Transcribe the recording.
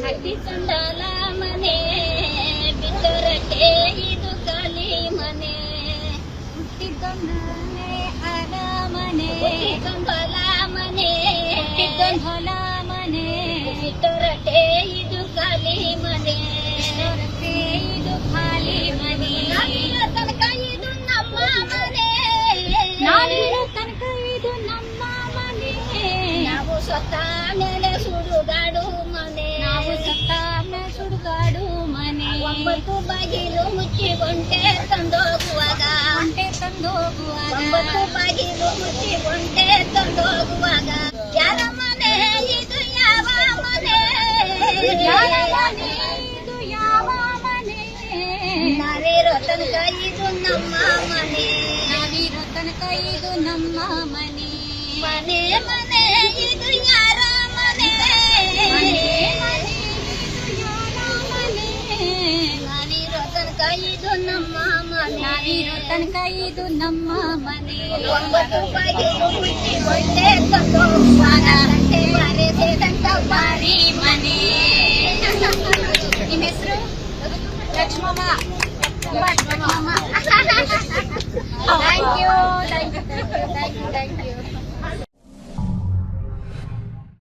ಅತಿ ಚಂಡಾಲ ಮನೆ ಬಿದ್ದರಕ್ಕೆ ಇದು ಕಲಿ ಮನೆ ಹುಟ್ಟಿದ್ದೊಂದನೆ ಅರಮನೆ ಹುಟ್ಟಿಕೊಂಡಲ ಮನೆ ಹುಟ್ಟಿದ್ದೊಂದೊಲ ಮನೆ ಬಿದ್ದರಕ್ಕೆ ಇದು ಕಲಿ ಮನೆ ಹೊರಗೆ ಇದು ಖಾಲಿ ಮನೆ ನಾವಿರೋ ತನಕ ಇದು ನಮ್ಮ ಮನೆ ನಾವಿರೋ ತನಕ ಇದು ನಮ್ಮ ಮನೆ ನಾವು ಸತ್ತ ಮೇಲೆ ಸುಡುಗಾಡು ಮನೆ ನಾವು ಸತ್ತ ಮೇಲೆ ಸುಡುಗಾಡು ಮನೆ 9 ಬಾಗಿಲು ಮುಚ್ಚಿಕೊಂಡೆ ತಂದೋಗುವಾಗ ಒಂಟೆ ತಂದೋಗುವಾಗ 9 ಬಾಗಿಲು ಮುಚ್ಚಿಕೊಂಡೆ ತಂದೋಗುವಾಗ ಯಾರ ಮನೆ ಇದು ಯಾವ ಮನೆ ಯಾವ ಮನೆ ಇದು ಯಾವ ಮನೆ ನಾವಿರೋ ತನಕ ಇದು ನಮ್ಮ ಮನೆ ನಾವಿರೋ ತನಕ ಇದು ನಮ್ಮ ಮನೆ ಮನೆ ಮನೆ ಇದು ಯಾರ ಮನೆ ಮನೆ ಮನೆ ಇದು ಯಾರ ಮನೆ ನಾವಿರೋ ತನಕ ಇದು ನಮ್ಮ ಮನೆ ನಾವಿರೋ ತನಕ ಇದು ನಮ್ಮ ಮನೆ 9 ಬಾಗಿಲು ಮುಚ್ಚಿಕೊಂಡೆ ತಂದೋಗುವಾಗ ಗಂಟೆ ಬಾರಿಸಿದಂತ ಬಾರಿ ಮನೆ ನಿಮ್ಮ ಹೆಸರು Lakshmamma thank you thank you thank you thank you thank you